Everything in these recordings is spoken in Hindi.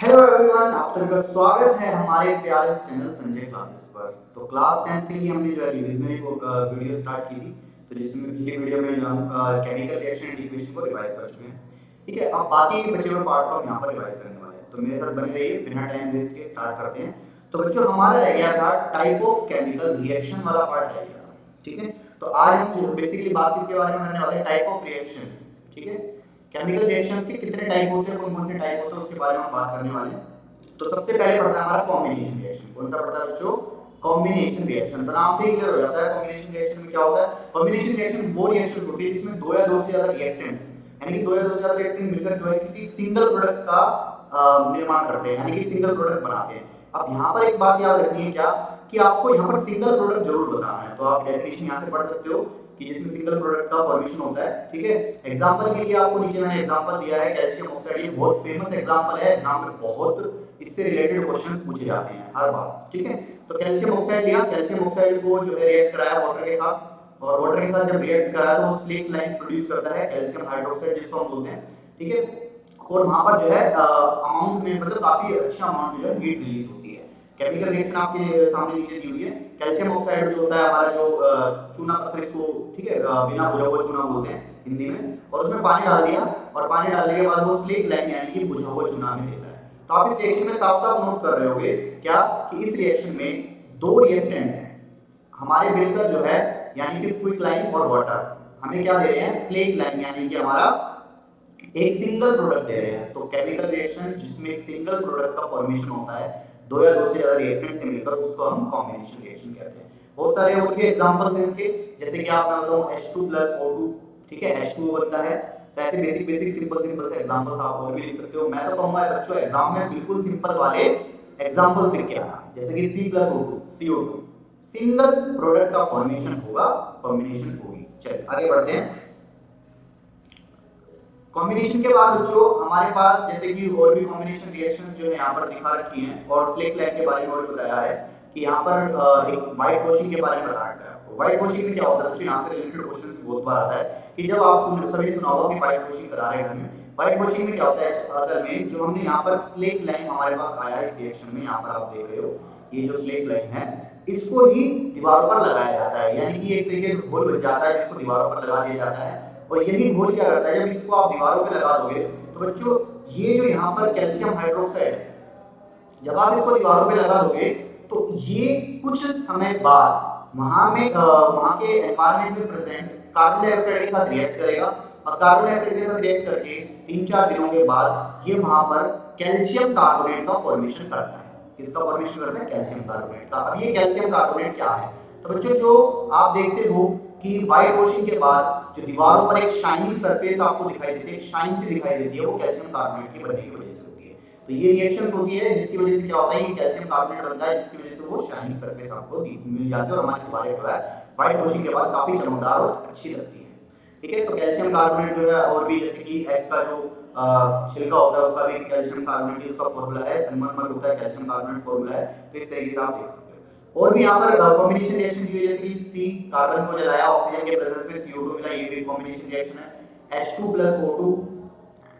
हेलो एवरीवन, आप सभी का स्वागत है हमारे प्यारे चैनल संजय क्लासेस पर। तो क्लास 10 के लिए हमने जो है रिवीजन वीडियो स्टार्ट की थी, तो जिसमें पिछली वीडियो में हम केमिकल रिएक्शन एंड इक्वेशन को रिवाइज कर चुके हैं। ठीक है, अब बाकी बचे हुए पार्ट को हम यहाँ पर रिवाइज करने वाले हैं, तो मेरे साथ बने रहिए। बिना टाइम वेस्ट के स्टार्ट करते हैं। तो बच्चों, हमारा रह गया था टाइप ऑफ केमिकल रिएक्शन वाला पार्ट रह गया था। ठीक है, तो आज हम बेसिकली बात किसके बारे में करने वाले हैं? Type of reaction. ठीक है, केमिकल रिएक्शंस के कितने टाइप होते हैं, कौन कौन से टाइप होते हैं, उसके बारे में हम बात करने वाले हैं। तो सबसे पहले पढ़ता है हमारा कॉम्बिनेशन रिएक्शन। कौन सा पढ़ता है बच्चों? Combination reaction. तो नाम से ही क्लियर हो जाता है कॉम्बिनेशन रिएक्शन में क्या होता है। कॉम्बिनेशन रिएक्शन वो रिएक्शन होती है जिसमें दो या दो से ज्यादा रिएक्टेंट्स, यानी कि दो या दो से ज्यादा रिएक्टेंट मिलकर जो है किसी सिंगल प्रोडक्ट का निर्माण करते हैं, यानी कि सिंगल प्रोडक्ट बनाते हैं। अब यहाँ पर एक बात याद रखनी है क्या, कि आपको यहाँ पर सिंगल प्रोडक्ट जरूर बताना है। तो आप डेफिनेशन यहाँ से पढ़ सकते हो कि जिसमें सिंगल प्रोडक्ट का फॉर्मेशन होता है। ठीक है, एग्जांपल के लिए आपको नीचे मैंने एग्जांपल दिया है कैल्शियम ऑक्साइड। ये बहुत फेमस एग्जांपल है, एग्जाम में बहुत इससे रिलेटेड क्वेश्चंस पूछे जाते हैं हर बार। ठीक है, तो कैल्शियम ऑक्साइड लिया, कैल्शियम ऑक्साइड को जो है रिएक्ट कराया वाटर के साथ, और वाटर के साथ जब रिएक्ट कराया तो वो स्लेक लाइन प्रोड्यूस करता है, कैल्शियम हाइड्रोक्साइड जिसको हम बोलते हैं। ठीक है, और वहां पर जो है अमाउंट में, मतलब काफी अच्छा अमाउंट में जो है हीट रिलीज होती है। केमिकल रिएक्शन आपके सामने नीचे दी हुई है। कैल्शियम ऑक्साइड जो होता है हमारा जो चूना पत्थर, इसको ठीक है बिना बुझा हुआ चूना बोलते हैं हिंदी में, और उसमें पानी डाल दिया, और पानी डालने के बाद वो स्लेक लाइन यानी कि बुझा हुआ चूना में देता है। तो आप इस रिएक्शन में साफ साफ नोट कर रहे होगे क्या, कि इस रिएक्शन में दो रिएक्टेंट्स हमारे मिलकर जो है, यानी कि क्विक लाइन और वाटर, हमें क्या दे रहे हैं? स्लेक लाइन, यानी कि हमारा एक सिंगल प्रोडक्ट दे रहे हैं। तो केमिकल रिएक्शन जिसमें एक सिंगल प्रोडक्ट का फॉर्मेशन होता है दो या दो से ज्यादा रिएक्टेंट से मिलकर, उसको हम कॉम्बिनेशन रिएक्शन कहते हैं। बहुत सारे और भी एग्जांपल्स हैं इसके, जैसे कि आप मैं बताऊं H2+O2, ठीक है, H2O बनता है। तो ऐसे बेसिक बेसिक सिंपल से एग्जांपल्स आप और भी लिख सकते हो। मैं तो कहूंगा बच्चों एग्जाम में बिल्कुल सिंपल वाले एग्जांपल्स लिख के आना, जैसे कि C+O2, CO2, सिंगल प्रोडक्ट का फॉर्मेशन होगा, कॉम्बिनेशन होगी। चलिए आगे बढ़ते हैं। कॉम्बिनेशन के बाद बच्चों हमारे पास जैसे कि और भी कॉम्बिनेशन रिएक्शंस जो है यहाँ पर दिखा रखी हैं, और स्लेक लाइन के बारे में और बताया है कि यहाँ पर एक व्हाइट वॉशिंग के बारे में बताया गया है आपको। व्हाइट वॉशिंग में क्या होता है बच्चों, यहाँ से रिलेटेड क्वेश्चन बहुत बार आता है कि जब आप सभी ने सुना होगा कि व्हाइट वॉशिंग करा रहे हैं घर में। व्हाइट वॉशिंग में क्या होता है असल में, जो हमने यहाँ पर स्लेक लाइन हमारे पास आया है इस रिएक्शन में, यहाँ पर आप देख रहे हो ये जो स्लेक लाइन है, इसको ही दीवारों पर लगाया जाता है, यानी कि एक तरीके का घोल बन जाता है जिसको दीवारों पर लगा दिया जाता है। और यही घोल क्या करता है, जब इसको आप दीवारों पे लगा दोगे तो बच्चों ये जो यहाँ पर कैल्शियम हाइड्रोक्साइड है, जब आप इसको दीवारों पे लगा दोगे तो ये कुछ समय बाद वहां के एनवायरनमेंट में प्रेजेंट कार्बन डाइऑक्साइड के साथ रिएक्ट करेगा, और कार्बन डाइऑक्साइड के साथ रिएक्ट करके 3-4 दिनों के बाद ये वहां पर कैल्शियम कार्बोनेट का फॉर्मेशन करता है। किसका फॉर्मेशन करता है? कैल्शियम कार्बोनेट का। अब ये कैल्शियम कार्बोनेट क्या है? तो बच्चों जो आप देखते हो कि व्हाइट वॉशिंग के बाद जो दीवारों पर एक शाइनिंग सरफेस आपको दिखाई देती है, एक शाइन सी दिखाई देती है, वो कैल्शियम कार्बोनेट की बनने की वजह से होती है। तो ये रिएक्शन होती है जिसकी वजह से क्या होता है, ये कैल्शियम कार्बोनेट बनता है, जिसकी वजह से वो शाइनिंग सरफेस आपको मिल जाती है, और हमारी दीवारें जो है व्हाइट वॉशिंग के बाद काफी चमकदार और अच्छी लगती है। ठीक है, तो कैल्शियम कार्बोनेट जो है, और भी जैसे कि एग का जो छिलका होता है उसका भी कैल्शियम कार्बोनेट उसका फॉर्मूला है, सनमरमर होता है कैल्शियम कार्बोनेट फॉर्मूला है। तो इस तरीके से आप देख सकते हो। और भी यहाँ पर कॉम्बिनेशन रिएक्शन दी है, जैसे कि C कार्बन को जलाया, ऑक्सीजन के प्रेजेंस में CO2 मिला, ये भी कॉम्बिनेशन रिएक्शन है। H2+O2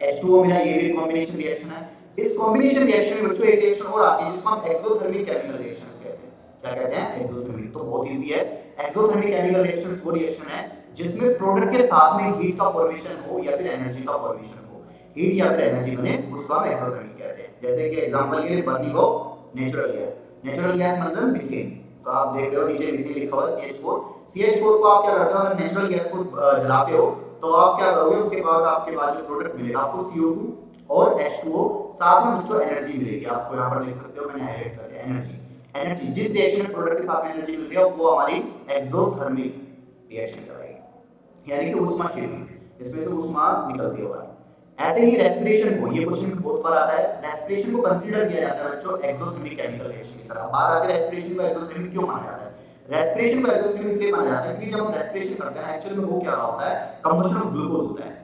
H2O मिला, ये भी कॉम्बिनेशन रिएक्शन है। इस कॉम्बिनेशन रिएक्शन में बच्चों एक रिएक्शन और आती है जिसको हम एक्सोथर्मिक केमिकल रिएक्शंस कहते हैं। क्या कहते हैं? एक्सोथर्मिक। तो बहुत इजी है। एक्सोथर्मिक केमिकल रिएक्शंस वो रिएक्शन है जिसमें प्रोडक्ट के साथ में हीट का फॉर्मेशन हो या फिर एनर्जी का फॉर्मेशन हो, हीट या फिर एनर्जी बने, उसको हम एक्सोथर्मिक कहते हैं। जैसे कि एग्जांपल के लिए burning of natural gas. Natural gas मतलब मीथेन। तो आप देख रहे हो नीचे मीथेन लिखा हुआ है CH4। CH4 को आप क्या करते हो, अगर नेचुरल गैस को जलाते हो तो आप क्या करोगे, उसके बाद आपके पास जो प्रोडक्ट मिलेगा आपको CO2 और H2O, साथ में बच्चों एनर्जी मिलेगी। आपको यहाँ पर देख सकते हो मैंने हाईलाइट कर दिया एनर्जी। एनर्जी जिस रिएक्शन में प्रोडक्ट के साथ में एनर्जी मिल रही है वो हमारी एक्सोथर्मिक रिएक्शन कहलाएगी, यानी कि ऊष्माशील, इसमें से ऊष्मा निकलती है बाहर। ऐसे ही रेस्पिरेशन को, ये क्वेश्चन बहुत बार आता है, रेस्पिरेशन को कंसीडर किया जाता है बच्चों एक्सोथर्मिक केमिकल रिएक्शन की तरह। बात आती है रेस्पिरेशन को एक्सोथर्मिक क्यों माना जाता है? रेस्पिरेशन को एक्सोथर्मिक इसलिए माना जाता है क्योंकि जब हम रेस्पिरेशन करते हैं एक्चुअली में वो क्या होता है, कंबशन ऑफ ग्लूकोज होता है।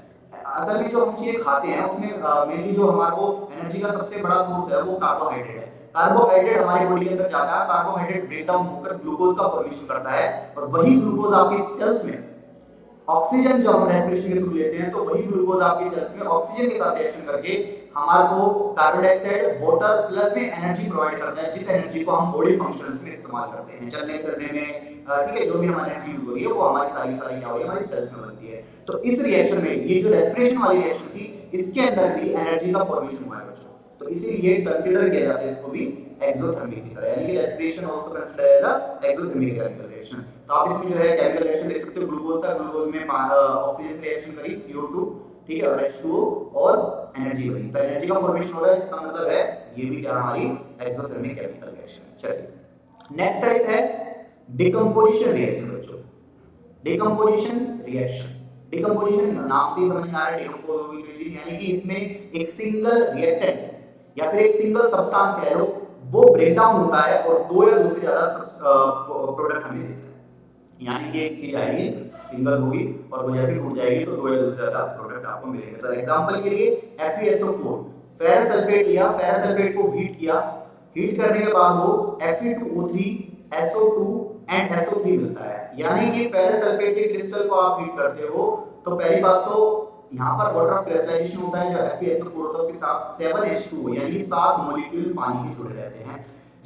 असल में जो हम चीजें खाते हैं उसमें मेनली जो हमारे को एनर्जी का सबसे बड़ा सोर्स है वो कार्बोहाइड्रेट है। कार्बोहाइड्रेट हमारी बॉडी के अंदर जाता है, कार्बोहाइड्रेट ब्रेक डाउन होकर ग्लूकोज का फॉर्मेशन करता है, और वही ग्लूकोज आपकी सेल्स में ऑक्सीजन जो हम रेस्पिरेशन के थ्रू लेते हैं, तो वही ग्लूकोज आपकी सेल्स में ऑक्सीजन के साथ रिएक्शन करके हमारे को कार्बन डाइऑक्साइड वाटर प्लस में एनर्जी प्रोवाइड करता है, जिस एनर्जी को हम बॉडी फंक्शंस में इस्तेमाल करते हैं, चलने फिरने में, ठीक है, जो भी हमारी एनर्जी यूज हो रही है वो हमारी सारी क्या हो रही है, हमारी सेल्स में बनती है। तो इस रिएक्शन में ये जो रेस्पिरेशन वाली रिएक्शन थी, इसके अंदर भी एनर्जी का फॉर्मेशन हुआ है बच्चों। तो इसीलिए कंसीडर किया जाता है इसको भी एक्सोथर्मिक की तरह, यानी कि respiration also considered as a exothermic chemical reaction. तो आप इसमें जो है केमिकल रिएक्शन देख सकते हो, ग्लूकोज का, ग्लूकोज में ऑक्सीजन से रिएक्शन करी CO2, ठीक है, और H2O और एनर्जी बनी, तो एनर्जी का फॉर्मेशन हो रहा है, इसका मतलब है ये भी क्या हमारी एक्सोथर्मिक केमिकल रिएक्शन। चलिए नेक्स्ट टाइप है डिकम्पोजिशन रिएक्शन बच्चों। डिकम्पोजिशन रिएक्शन, डिकम्पोजिशन नाम से समझ में आ रहा है, डिकम्पोज होगी जो चीज, यानी कि इसमें एक सिंगल रिएक्टेंट या फिर एक सिंगल सब्सटेंस कह लो, वो ब्रेक डाउन होता है और दो या दो से ज्यादा प्रोडक्ट हमें देता है। यानी कि एक चीज आएगी सिंगल होगी और वो जैसे टूट जाएगी तो दो या दो से ज्यादा प्रोडक्ट आपको मिलेंगे। तो एग्जांपल के लिए FeSO4, फेरस सल्फेट लिया, फेरस सल्फेट को हीट किया, हीट करने के बाद वो Fe2O3 SO2 एंड SO3 मिलता है। यानी कि फेरस सल्फेट के क्रिस्टल को आप हीट करते हो तो पहली बात तो यहाँ पर वाटर क्रिस्टलाइजेशन होता है, जो FeSO4 होता है उसके साथ 7H2O यानी 7 मॉलिक्यूल पानी के जुड़े रहते हैं।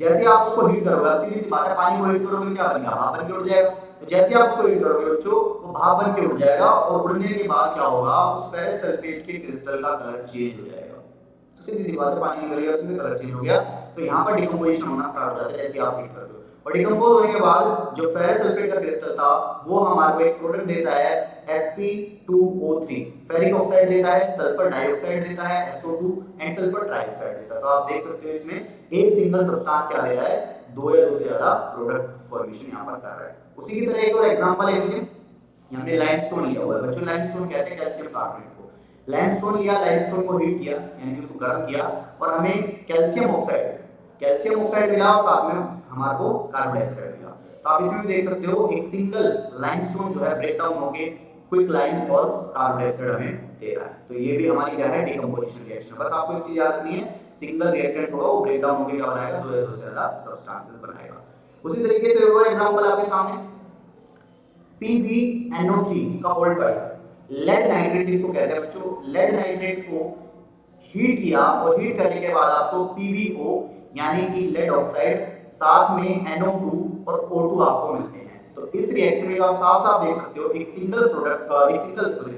जैसे आप उसको हीट करोगे, सीधी सी बात है, पानी को हीट करोगे क्या बनेगा, भाप बन के उड़ जाएगा। तो जैसे आप उसको हीट करोगे बच्चों, वो भाप बन के उड़ जाएगा और उड़ने के बाद क्या होगा, उस फेरस सल्फेट के क्रिस्टल का कलर चेंज हो जाएगा। तो सीधी सी बात है, पानी निकल गया, उसमें कलर चेंज हो गया, तो यहाँ पर डिकम्पोजिशन होना स्टार्ट हो जाता है जैसे आप हीट करते हो। और डिकम्पोज होने के बाद जो फेरस सल्फेट का क्रिस्टल था वो हमारे को एक प्रोडक्ट देता है Fe2O3, फेरिक ऑक्साइड देता है, सल्फर डाइऑक्साइड देता है SO2 एंड सल्फर ट्राइऑक्साइड देता है। तो आप देख सकते हो इसमें एक सिंगल सब्सटेंस क्या दे रहा है, दो या दो से ज्यादा प्रोडक्ट फॉर्मेशन यहाँ पर कर रहा है। उसी की तरह एक और एग्जांपल है नीचे, हमने लाइमस्टोन लिया हुआ है बच्चों, लाइमस्टोन कहते हैं कैल्शियम कार्बोनेट को। लाइमस्टोन लिया, लाइमस्टोन को हीट किया यानी कि उसको गर्म किया और हमें कैल्शियम ऑक्साइड मिला और साथ में हमारे को कार्बन डाइऑक्साइड मिला। तो आप इसमें भी देख सकते हो एक सिंगल लाइमस्टोन जो है ब्रेक डाउन होके क्विक लाइम और कार्बन डाइऑक्साइड हमें दे रहा है। तो ये भी हमारी क्या है, डिकम्पोजिशन रिएक्शन। बस आपको एक चीज याद रखनी है, सिंगल रिएक्टेंट होगा वो ब्रेक डाउन होके क्या बनाएगा, दो या दो से ज्यादा सब्सटेंसेस बनाएगा। उसी तरीके से और एग्जांपल आपके सामने PbNO3 का ओल्ड वाइस, लेड नाइट्रेट इसको कहते हैं बच्चों। लेड नाइट्रेट को हीट किया और हीट करने के बाद आपको PbO यानी कि लेड ऑक्साइड साथ में NO2 और O2 आपको मिलते हैं। तो इस रिएक्शन में आप साफ साफ देख सकते हो एक सिंगल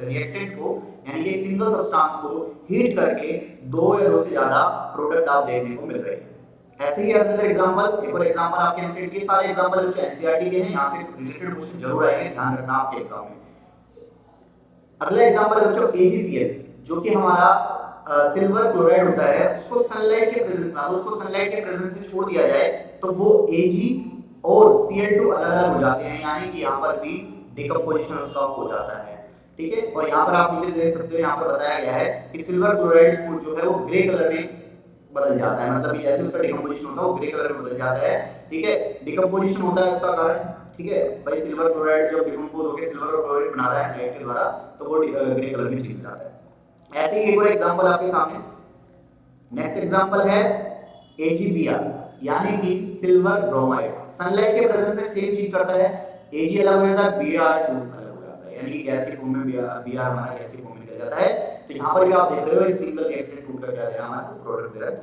रिएक्टेंट को यानी कि एक सिंगल सब्सटेंस को हीट करके दो या दो से ज्यादा प्रोडक्ट आप देखने को मिल रहे हैं। ऐसे ही अदर एग्जांपल, एक और एग्जांपल आपके एनसीईआरटी के सारे एग्जांपल जो एनसीईआरटी के हैं, यहां से रिलेटेड क्वेश्चन जरूर आएंगे, ध्यान रखना आपके एग्जाम में। अगला एग्जांपल है बच्चों AgCl, जो कि हमारा सिल्वर क्लोराइड होता है, उसको सनलाइट के प्रेजेंस में, अगर उसको सनलाइट के प्रेजेंस में छोड़ दिया जाए तो वो Ag और Cl2 अलग-अलग हो जाते हैं, यानी कि यहाँ पर भी डिकम्पोजिशन उसका हो जाता है, ठीक है। और यहाँ पर आप नीचे देख सकते हो, यहाँ पर बताया गया है कि सिल्वर क्लोराइड जो है वो ग्रे कलर में बदल जाता है, मतलब जैसे उसका डिकम्पोजिशन होता है वो ग्रे कलर में बदल जाता है, ठीक है। डिकम्पोजिशन होता है उसका कारण, ठीक है भाई, सिल्वर क्लोराइड जब डिकम्पोज होकर सिल्वर और क्लोराइड बना रहा है लाइट के द्वारा तो वो ग्रे कलर में चेंज हो जाता है। ऐसे ही एक और एग्जांपल आपके सामने, नेक्स्ट एग्जांपल है AgBr यानी कि सिल्वर ब्रोमाइड, सनलाइट के प्रेजेंस में सेम चीज करता है, Ag अलग हो जाता है, Br2 अलग हो जाता है, यानी कि गैस के फॉर्म में Br हमारा गैस के फॉर्म में निकल जाता है। तो यहाँ पर भी आप देख रहे हो एक सिंगल रिएक्टेंट टूट कर क्या दे रहा है, हमारा प्रोडक्ट दे रहा है।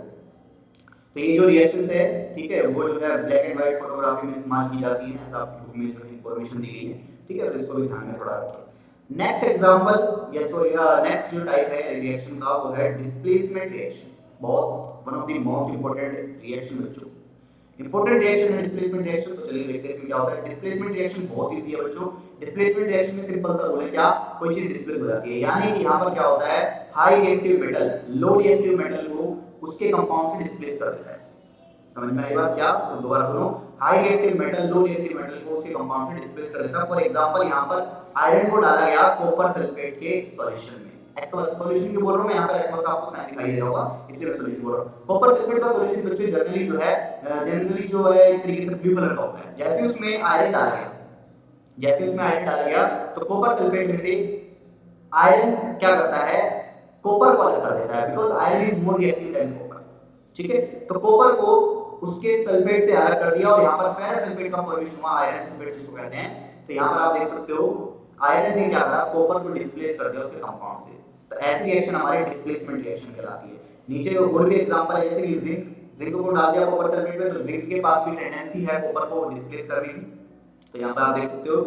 तो ये जो रिएक्शंस है, ठीक है, वो जो है ब्लैक एंड व्हाइट फोटोग्राफी में इस्तेमाल की जाती है, ऐसा आपकी बुक में जो इंफॉर्मेशन दी गई है, ठीक है, तो इसको भी ध्यान में थोड़ा रखिए। नेक्स्ट एग्जांपल या सॉरी नेक्स्ट जो टाइप है रिएक्शन का वो है डिस्प्लेसमेंट रिएक्शन, बहुत one of the most important reaction बच्चों, इंपॉर्टेंट रिएक्शन है डिस्प्लेसमेंट रिएक्शन। तो चलिए देखते हैं इसमें क्या होता है। डिस्प्लेसमेंट रिएक्शन बहुत इजी है बच्चों। डिस्प्लेसमेंट रिएक्शन में सिंपल सा रूल है, क्या, कोई चीज डिस्प्लेस हो जाती है, यानी कि यहाँ पर क्या होता है, high reactive metal low reactive metal को उसके कंपाउंड से डिस्प्लेस कर देता है। समझ में आई बात क्या, तो दोबारा सुनो, high reactive metal low reactive metal को उसके कंपाउंड से डिस्प्लेस कर देता है। फॉर एग्जांपल यहाँ पर आयरन को डाला गया कॉपर सल्फेट के सॉल्यूशन में, एक्वस सॉल्यूशन क्यों बोल रहा हूं मैं, यहाँ पर एक्वस आपको साइन दिखाई दे रहा होगा इसलिए मैं सॉल्यूशन बोल रहा हूं। कॉपर सल्फेट का सॉल्यूशन बच्चों जनरली जो है एक तरीके से ब्लू कलर का होता है। जैसे उसमें आयरन डाला गया तो कॉपर सल्फेट में से आयरन क्या करता है, कॉपर को अलग कर देता है, because iron is more reactive than copper, ठीक है। तो कॉपर को उसके सल्फेट से अलग कर दिया और यहाँ पर फेरस सल्फेट का फॉर्मेशन हुआ, आयरन सल्फेट जिसको कहते हैं। तो यहाँ पर आप देख सकते हो आयरन ने क्या करा, कॉपर को डिस्प्लेस कर दिया उसके कंपाउंड से। तो ऐसी रिएक्शन हमारी डिस्प्लेसमेंट रिएक्शन कहलाती है। नीचे और भी एग्जांपल है, जैसे कि जिंक को डाल दिया कॉपर सल्फेट में, तो जिंक के पास भी टेंडेंसी है कॉपर को डिस्प्लेस करने की। तो यहाँ पे आप देख सकते हो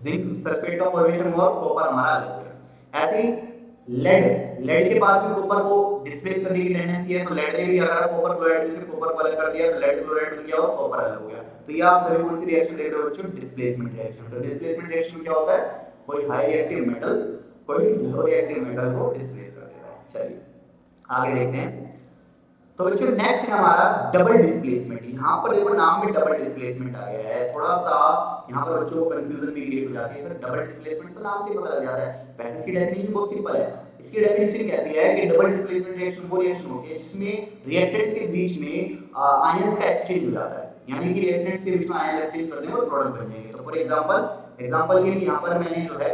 जिंक सल्फेट का फॉर्मेशन हुआ, कॉपर हमारा अलग हो गया। ऐसे ही लेड के पास भी कॉपर को डिस्प्लेस करने की टेंडेंसी है, तो लेड ने भी अगर कॉपर क्लोराइड से कॉपर को अलग कर दिया तो लेड क्लोराइड बन गया और कॉपर अलग हो गया। तो ये आप सभी कौन सी रिएक्शन देख रहे हो बच्चों? Displacement reaction. तो डिस्प्लेसमेंट रिएक्शन क्या होता है? कोई हाई रिएक्टिव मेटल कोई लो रिएक्टिव मेटल को डिस्प्लेस कर देता है। चलिए आगे देखते हैं। तो बच्चों नेक्स्ट है हमारा डबल डिस्प्लेसमेंट। यहाँ पर देखो नाम में डबल डिस्प्लेसमेंट आ गया है, थोड़ा सा यहाँ पर बच्चों को कंफ्यूजन भी क्रिएट हो जाती है। सर डबल डिस्प्लेसमेंट तो नाम से पता लग जाता है, वैसे इसकी डेफिनेशन बहुत सिंपल है। इसकी डेफिनेशन कहती है कि डबल डिस्प्लेसमेंट रिएक्शन वो रिएक्शन होती है जिसमें रिएक्टेंट्स के बीच में आयंस का एक्सचेंज हो जाता है, यानी कि रिएक्टेंट्स के बीच में आयन एक्सचेंज करते हैं और प्रोडक्ट बन जाएंगे। तो फॉर एग्जांपल के लिए यहाँ पर मैंने जो है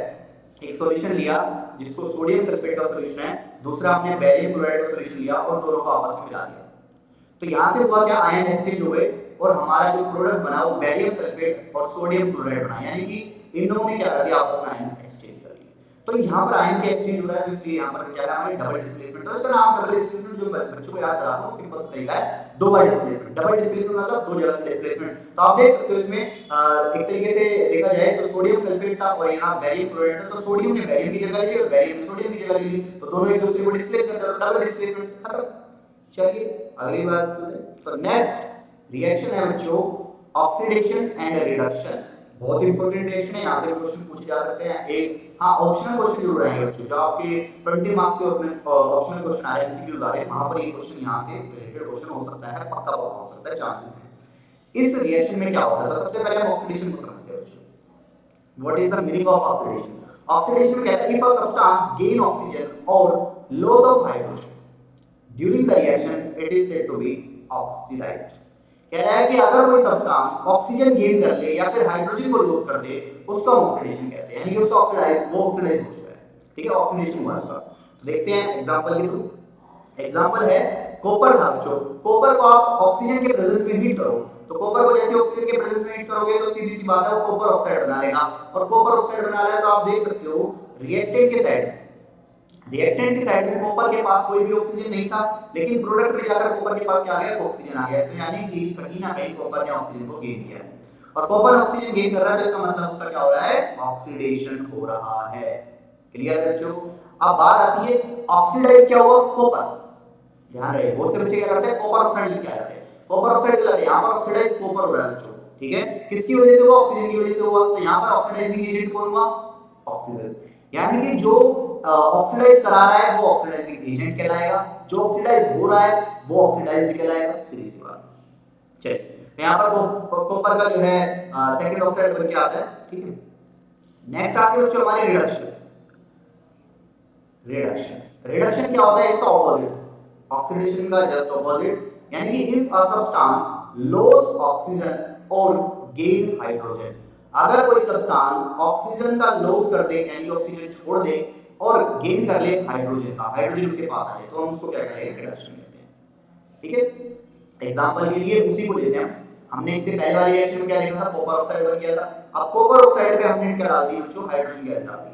एक सॉल्यूशन लिया जिसको सोडियम सल्फेट का सॉल्यूशन है, दूसरा हमने बेरियम क्लोराइड का सॉल्यूशन लिया और दोनों को आपस में मिला दिया। तो यहाँ से हुआ क्या? आयन एक्सचेंज हो गए और हमारा जो प्रोडक्ट बना वो बेरियम सल्फेट और सोडियम क्लोराइड बना, यानी कि इन दोनों ने क्या कर दिया? आपस में आयन एक्सचेंज कर लिया। तो यहाँ पर आयन के एक्सचेंज हो रहा है, तो इसलिए यहाँ पर क्या है हमारे डबल डिस्प्लेसमेंट। तो इसका नाम डबल डिस्प्लेसमेंट जो बच्चों को याद कराता हूँ सिंपल सा तरीका है, दो बार डिस्प्लेसमेंट। डबल डिस्प्लेसमेंट मतलब दो जगह से डिस्प्लेसमेंट। तो आप देख सकते हो इसमें एक तरीके से देखा जाए तो सोडियम सल्फेट था और यहाँ बेरियम क्लोराइड था, तो सोडियम ने बेरियम की जगह ली और बेरियम ने सोडियम की जगह ली, तो दोनों एक दूसरे को डिस्प्लेस करते हैं, डबल डिस्प्लेसमेंट खत्म। चलिए अगली बात सुनते हैं। तो नेक्स्ट रिएक्शन है बच्चों ऑक्सीडेशन एंड रिडक्शन। बहुत इंपॉर्टेंट रिएक्शन है, यहाँ से क्वेश्चन पूछे जा सकते हैं। एक हाँ ऑप्शनल क्वेश्चन जरूर आएंगे बच्चों, जो आपके 20 मार्क्स के ऑप्शनल क्वेश्चन आ रहे हैं, एमसीक्यूज आ रहे हैं, वहां पर ये क्वेश्चन यहाँ से रिलेटेड क्वेश्चन हो सकता है, पक्का हो सकता है, चांसेस है। इस रिएक्शन में क्या होता है? तो सबसे पहले हम ऑक्सीडेशन को समझते हैं बच्चों। What is the meaning of oxidation? Oxidation में कहता है if a substance gain oxygen और loss of hydrogen during the reaction it is said to be oxidized. कह रहा है कि अगर कोई सब्सटेंस ऑक्सीजन गेन कर ले या फिर हाइड्रोजन को लॉस कर दे उसको ऑक्सीडेशन कहते हैं, यानी कि उसको ऑक्सीडाइज हो चुका है। ठीक है, ऑक्सीडेशन हुआ उसका। तो देखते हैं एग्जांपल के थ्रू। एग्जांपल है कॉपर था बच्चों। कॉपर को आप ऑक्सीजन के प्रेजेंस में हीट करो, तो कॉपर को जैसे ऑक्सीजन के प्रेजेंस में हीट करोगे तो सीधी सी बात है वो कॉपर ऑक्साइड बना लेगा, और कॉपर ऑक्साइड बना लेगा तो आप देख सकते हो रिएक्टेंट के साइड में कॉपर के पास कोई भी ऑक्सीजन नहीं था, लेकिन प्रोडक्ट में जाकर कॉपर के पास क्या आ गया? ऑक्सीजन आ गया। तो यानी कि कहीं ना कहीं कॉपर ने ऑक्सीजन को गेन किया है, और कॉपर ऑक्सीजन गेन कर रहा है तो इसका मतलब उसका क्या हो रहा है? ऑक्सीडेशन हो रहा है। क्लियर है बच्चों? अब बात आती है ऑक्सीडाइज क्या हुआ? कॉपर। ध्यान रहे बहुत से बच्चे क्या करते हैं? कॉपर ऑक्साइड लेके आ जाते हैं, कॉपर ऑक्साइड चला यहां पर ऑक्सीडाइज कॉपर हो रहा है बच्चों। ठीक है, किसकी वजह से हुआ? ऑक्सीजन की वजह से हुआ। तो यहां पर ऑक्सीडाइजिंग एजेंट कौन हुआ? ऑक्सीजन। यानी कि जो ऑक्सीडाइज करा रहा है वो ऑक्सीडाइजिंग एजेंट कहलाएगा, जो ऑक्सीडाइज हो रहा है वो ऑक्सीडाइज्ड कहलाएगा। सीधी सी बात। चलिए तो यहां पर कॉपर का जो है सेकंड ऑक्साइड बन के आता है। ठीक है, नेक्स्ट आते हैं बच्चों हमारे रिडक्शन। रिडक्शन क्या होता है? इसका ऑपोजिट, ऑक्सीडेशन का जस्ट ऑपोजिट। यानी कि if a substance loss oxygen और गेन हाइड्रोजन, अगर कोई सब्सटेंस ऑक्सीजन का लॉस कर दे यानी ऑक्सीजन छोड़ दे और गेन कर ले हाइड्रोजन का, हाइड्रोजन उसके पास आ जाए, तो हम उसको क्या कहेंगे? रिडक्शन कहते हैं। ठीक है, एग्जांपल के लिए उसी को लेते हैं। हमने इससे पहले वाले रिएक्शन में क्या देखा था? कॉपर ऑक्साइड बन गया था। अब कॉपर ऑक्साइड पे हमने क्या डाल दी बच्चों? हाइड्रोजन गैस डाल दी।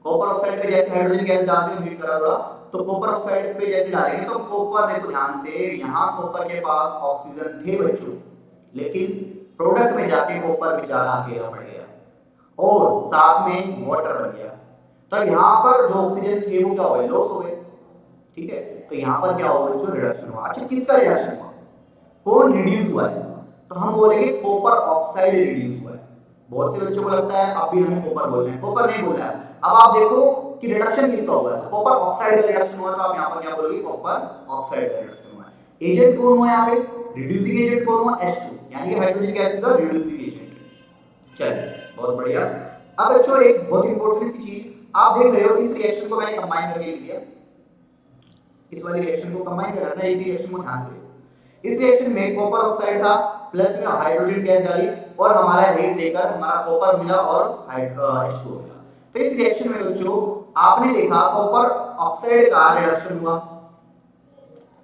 कॉपर ऑक्साइड पे जैसे हाइड्रोजन गैस डालते हैं हीट करा हुआ, तो कॉपर ऑक्साइड पे जैसे डालेंगे तो कॉपर, देखो ध्यान से, यहाँ कॉपर के पास ऑक्सीजन थे बच्चों, लेकिन प्रोडक्ट में जाके कॉपर बेचारा अकेला पड़ गया और साथ में वाटर बन गया। तो यहाँ पर जो ऑक्सीजन थे वो क्या हो गए? लॉस हो गए। ठीक है, तो यहाँ पर क्या हुआ बच्चों? रिडक्शन हुआ। अच्छा, किसका रिडक्शन हुआ? कौन रिड्यूस हुआ है? तो हम बोलेंगे कॉपर ऑक्साइड रिड्यूस हुआ है। बहुत से बच्चों को लगता है अभी हमें कॉपर बोलना है, कॉपर नहीं बोलना है। अब आप देखो कि रिडक्शन किसका हुआ है? कॉपर ऑक्साइड का रिडक्शन हुआ, तो आप यहाँ पर क्या बोलोगे? कॉपर ऑक्साइड का रिडक्शन हुआ है। एजेंट कौन हुआ यहाँ पे? रिड्यूसिंग एजेंट कौन हुआ? H2, यानी कि hydrogen gas is the reducing agent. चलिए बहुत बढ़िया। अब बच्चों एक बहुत इंपॉर्टेंट सी चीज आप देख रहे हो, इस रिएक्शन को मैंने कंबाइन करके लिख दिया, इस वाली रिएक्शन को कंबाइन करना है, इस रिएक्शन को ध्यान से। इस रिएक्शन में कॉपर ऑक्साइड था, प्लस में हाइड्रोजन गैस डाली और हमारा रेट देकर हमारा कॉपर मिला और H2 मिला। तो इस रिएक्शन में बच्चों आपने देखा कॉपर ऑक्साइड का रिडक्शन हुआ,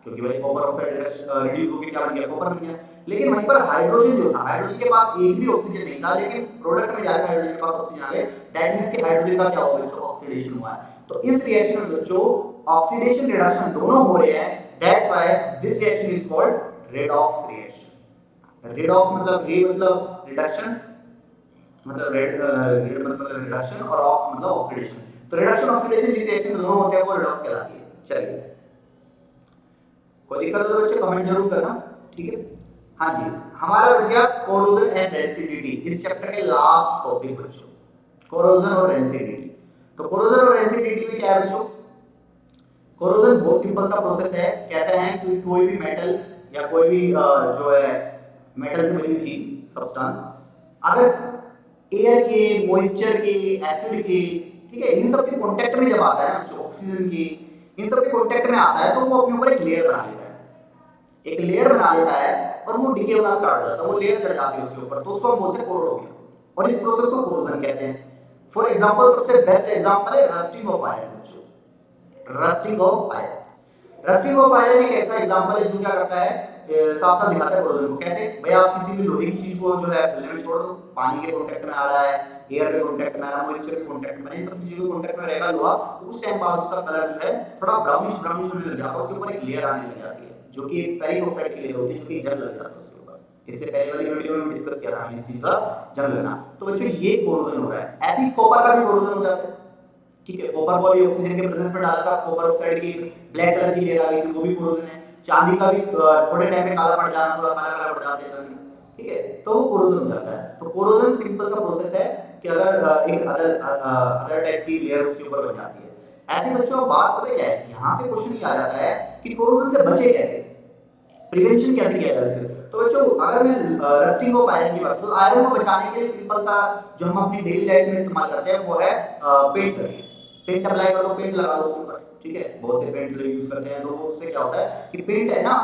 क्योंकि भाई कॉपर ऑक्साइड रिड्यूस होकर क्या बन गया? कॉपर बन गया। लेकिन वहीं पर हाइड्रोजन जो था, हाइड्रोजन के पास एक भी ऑक्सीजन नहीं था, लेकिन प्रोडक्ट में जाकर हाइड्रोजन के पास ऑक्सीजन आ गया। दैट मींस कि हाइड्रोजन का क्या हुआ बच्चों? ऑक्सीडेशन हुआ है। तो इस रिएक्शन में बच्चों ऑक्सीडेशन रिडक्शन दोनों हो रहे हैं, that's why this reaction is called redox reaction. Redox मतलब रे मतलब रिडक्शन, मतलब रेड मतलब रिडक्शन, और ऑक्स मतलब ऑक्सीडेशन। तो रिडक्शन ऑक्सीडेशन जिस रिएक्शन में दोनों होते हैं वो रेडॉक्स कहलाती है। चलिए, कोई दिक्कत हो तो बच्चे कमेंट जरूर करना, ठीक है। हाँ जी, हमारा बच गया कोरोजन एंड रेंसिडिटी, इस चैप्टर के लास्ट टॉपिक बच्चों, कोरोजन और रेंसिडिटी। तो कोरोजन और रेंसिडिटी में क्या है बच्चों? कोरोजन बहुत सिंपल सा प्रोसेस है। कहते हैं कि कोई भी मेटल या कोई भी जो है मेटल से बनी हुई चीज, सब्सटेंस, अगर एयर के, मॉइस्चर के, एसिड के, ठीक है, इन सब के कांटेक्ट में जब आता है, जो ऑक्सीजन की, इन सब के कांटेक्ट में आता है तो वो अपने ऊपर एक लेयर बना लेता है, एक लेयर बना लेता है और वो डिके होना स्टार्ट हो जाता है, वो लेयर चढ़ जाती है उसके ऊपर, तो उसको हम बोलते हैं कोरोड, और इस प्रोसेस को कोरोजन कहते हैं। फॉर एग्जांपल, सबसे बेस्ट एग्जांपल है rusting of iron. Rusting of iron, rusting of iron एक ऐसा एग्जांपल है जो क्या करता है, साफ साफ दिखाता है कोरोजन को। कैसे भाई, आप किसी भी लोहे की चीज को जो है खुले में छोड़ दो, पानी के कांटेक्ट में आ रहा है, एयर के कांटेक्ट में आ रहा है, मॉइस्चर के कांटेक्ट में, इन सब चीजों के कांटेक्ट में रहेगा लोहा, तो उस टाइम बाद उसका कलर जो है थोड़ा ब्राउनिश ब्राउनिश होने लग जाता है, उसके ऊपर एक लेयर आने लग जाती है जो कि एक फेरिक ऑक्साइड की लेयर होती है, जो कि जंग लग जाता है उसके ऊपर। इससे पहले वाली वीडियो में डिस्कस किया था हमने इस चीज का, जंग लगना। तो बच्चों ये कोरोजन हो रहा है। ऐसे ही कॉपर का भी कोरोजन हो जाता है, ठीक है। कॉपर को भी ऑक्सीजन के प्रेजेंस में डाला था, कॉपर ऑक्साइड की ब्लैक कलर की लेयर आ गई थी, वो भी कोरोजन है। चांदी का भी थोड़े टाइम में काला पड़ जाना, थोड़ा काला काला पड़ जाता है चांदी, ठीक है, तो वो कोरोजन हो जाता है। तो कोरोजन सिंपल सा प्रोसेस है कि अगर एक अदर टाइप की लेयर उसके ऊपर बन जाती है। ऐसे बच्चों बात पता क्या है, यहाँ से क्वेश्चन ये आ जाता है कि कोरोजन से बचे कैसे, प्रिवेंशन कैसे किया जाए उससे। तो बच्चों अगर मैं रस्टिंग ऑफ आयरन की बात करूं, तो आयरन को बचाने के लिए सिंपल सा जो हम अपनी डेली लाइफ में इस्तेमाल करते हैं वो है पेंट करके, पेंट अप्लाई करो, पेंट लगा दो उसके ऊपर, ठीक है। बहुत से पेंट यूज करते हैं, तो वो उससे क्या होता है कि पेंट है ना,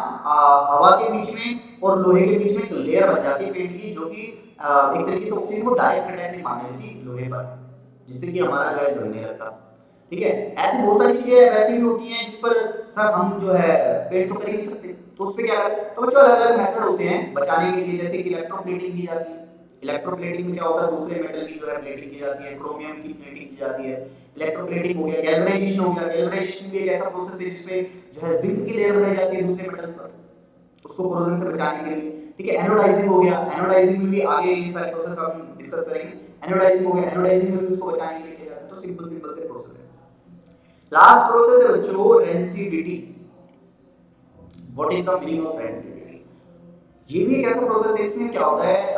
हवा के बीच में और लोहे के बीच में एक लेयर बन जाती है पेंट की, जो कि एक तरीके से ऑक्सीजन को डायरेक्ट अटैक नहीं मारने देती लोहे पर, जिससे कि हमारा जो है जलने लगता, ठीक है। ऐसी बहुत सारी चीजें वैसी भी होती हैं जिस पर सर हम जो है पेंट तो कर ही नहीं सकते, तो उस पे क्या करें। तो बच्चों अलग अलग मेथड होते हैं बचाने के लिए, जैसे कि इलेक्ट्रोप्लेटिंग की जाती है। इलेक्ट्रोप्लेटिंग में क्या होता है, दूसरे मेटल की जो है प्लेटिंग की जाती है, क्रोमियम की प्लेटिंग की जाती है। इलेक्ट्रोप्लेटिंग हो गया, गैल्वेनाइजेशन हो गया, गैल्वेनाइजेशन भी एक ऐसा प्रोसेस है जिसमें जो है जिंक की लेयर बनाई जाती है दूसरे मेटल्स पर, उसको कोरोजन से बचाने के लिए, ठीक है। एनोडाइजिंग हो गया, एनोडाइजिंग में भी आगे ये सारे प्रोसेस हम डिस्कस करेंगे। एनोडाइजिंग हो गया, एनोडाइजिंग में भी उसको बचाने के लिए किया जाता है। तो सिंपल सिंपल से प्रोसेस है। लास्ट प्रोसेस है बच्चों rancidity. What is the meaning of rancidity? ये भी एक ऐसा प्रोसेस है, इसमें क्या होता है,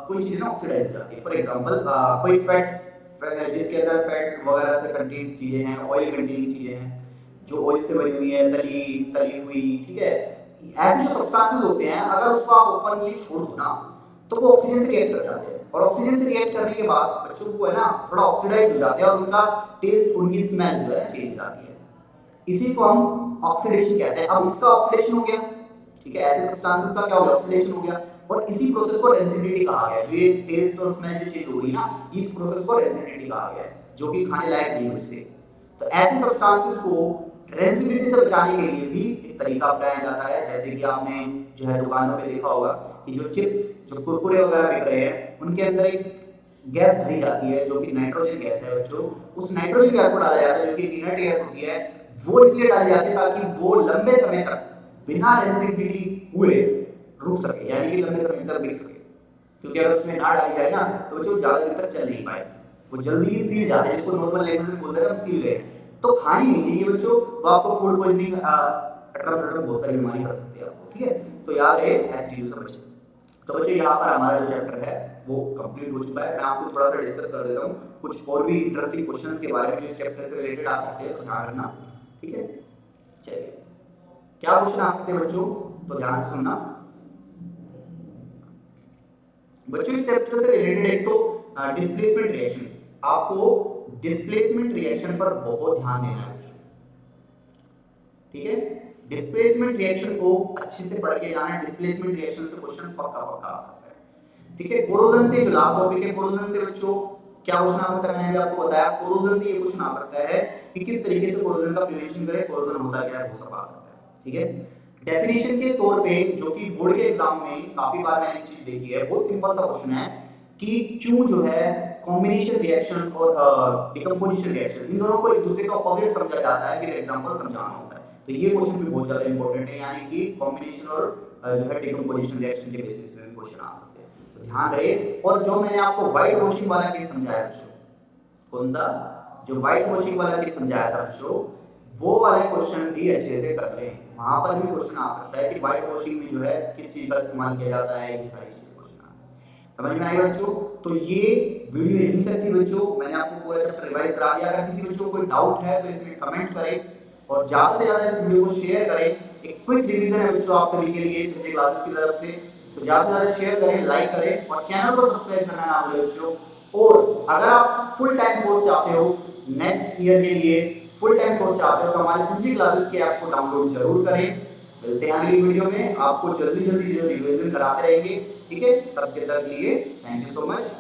कोई चीज ना ऑक्सीडाइज हो जाती है। फॉर एग्जांपल कोई फैट, जिसके अंदर फैट वगैरह से कंटेंट चीजें हैं, ऑयल कंटेनिंग चीजें हैं, जो ऑयल से बनी हुई है, तली तली हुई, ठीक है, ऐसे जो सब्सटेंसेस होते हैं, अगर उसको आप ओपनली छोड़ दो ना, तो वो ऑक्सीजन से रिएक्ट कर जाते हैं, और ऑक्सीजन से रिएक्ट करने के बाद बच्चों को है ना थोड़ा ऑक्सीडाइज हो जाते हैं, और उनका टेस्ट, उनकी स्मेल जो है चेंज हो जाती है। इसी को हम ऑक्सीडेशन कहते हैं। अब इसका ऑक्सीडेशन हो गया, ठीक है, ऐसे सब्सटेंसेस का क्या हो गया, ऑक्सीडेशन हो गया, और इसी प्रोसेस को रेंसिडिटी कहा गया है। जो ये टेस्ट और स्मेल जो चेंज हो गई ना, इस प्रोसेस को रेंसिडिटी कहा गया है, जो कि खाने लायक नहीं है उससे। तो ऐसे सब्सटेंसेस को रेंसिडिटी से बचाने के लिए भी एक तरीका अपनाया जाता है। जैसे कि आपने जो है दुकानों पे देखा होगा कि जो चिप्स, जो कुरकुरे वगैरह बिक रहे हैं, उनके अंदर एक गैस भरी जाती है जो कि नाइट्रोजन गैस है बच्चों। उस नाइट्रोजन गैस को डाला जाता है जो कि इनर्ट गैस होती है, वो इसलिए डाली जाती है ताकि वो लंबे समय तक बिना रेंसिडिटी हुए रुक सके, यानी कि लंबे समय तक बिक सके। क्योंकि अगर उसमें ना डाली जाए ना तो बच्चों ज्यादा देर तक चल नहीं पाए, वो जल्दी ही सील जाते हैं, जिसको नॉर्मल लैंग्वेज में बोलते हैं हम सील गए। तो खानी नहीं चाहिए बच्चों, वो आपको फूड पॉइजनिंग, बहुत सारी बीमारी कर सकती है आपको, ठीक है। तो याद रहे ऐसी चीजों से बचें। तो बच्चों यहाँ पर हमारा जो चैप्टर है वो कंप्लीट हो चुका है। मैं आपको थोड़ा सा डिस्कस कर देता हूँ कुछ और भी इंटरेस्टिंग क्वेश्चंस के बारे में जो इस चैप्टर से रिलेटेड आ सकते हैं, तो ध्यान रखना, ठीक है। चलिए, क्या क्वेश्चन आ सकते हैं बच्चों, तो ध्यान से सुनना बच्चों। इस चैप्टर से रिलेटेड एक तो डिस्प्लेसमेंट रिएक्शन, आपको डिस्प्लेसमेंट रिएक्शन पर बहुत ध्यान देना है बच्चों, ठीक है। डिस्प्लेसमेंट रिएक्शन को अच्छे से पढ़ के जाना है। डिस्प्लेसमेंट रिएक्शन से क्वेश्चन पक्का पक्का आ सकता है, ठीक है। कोरोजन से जो लास्ट टॉपिक है, कोरोजन से बच्चों क्या क्वेश्चन आ सकता है, मैंने भी आपको बताया। कोरोजन से ये क्वेश्चन आ सकता है कि किस तरीके से कोरोजन का प्रिवेंशन करें, कोरोजन होता क्या है, वो सब आ सकता है, ठीक है। डेफिनेशन के तौर पे जो कि बोर्ड के एग्जाम में काफी बार मैंने चीज देखी है, बहुत सिंपल सा क्वेश्चन है कि क्यों जो है कॉम्बिनेशन रिएक्शन और डिकम्पोजिशन रिएक्शन, इन दोनों को एक दूसरे का अपोजिट समझा जाता है, फिर एग्जांपल समझाना होता है। तो ये क्वेश्चन भी बहुत ज्यादा इंपॉर्टेंट है, यानी कि कॉम्बिनेशन और जो है डिकम्पोजिशन रिएक्शन के बेसिस पे भी क्वेश्चन आ सकते हैं, तो ध्यान रहे। और जो मैंने आपको व्हाइट वॉशिंग वाला केस समझाया बच्चों, कौन सा, जो व्हाइट वॉशिंग वाला केस समझाया था बच्चों, वो वाले क्वेश्चन भी अच्छे से कर लें। वहां पर भी क्वेश्चन आ सकता है कि व्हाइट वॉशिंग में जो है किस चीज का इस्तेमाल किया जाता है, ये सारी चीजें क्वेश्चन आते हैं। समझ में आई बच्चों? तो ये वीडियो यहीं तक थी बच्चों, मैंने आपको पूरा चैप्टर रिवाइज करा दिया। अगर किसी बच्चों को कोई डाउट है तो इसमें कमेंट करें और ज्यादा से ज्यादा इस वीडियो को शेयर करें। एक क्विक रिवीजन है बच्चों आप सभी के लिए संजय क्लासेस की तरफ से, तो ज्यादा से ज्यादा शेयर करें, लाइक करें और चैनल को सब्सक्राइब करना ना भूलें बच्चों। और अगर आप फुल टाइम कोर्स चाहते हो नेक्स्ट ईयर के लिए, फुल टाइम कोर्स चाहते हो तो हमारे संजय क्लासेस के ऐप को डाउनलोड जरूर करें। मिलते हैं अगली वीडियो में, आपको जल्दी जल्दी जो रिवीजन कराते रहेंगे, ठीक है? तब तक के लिए थैंक यू सो मच।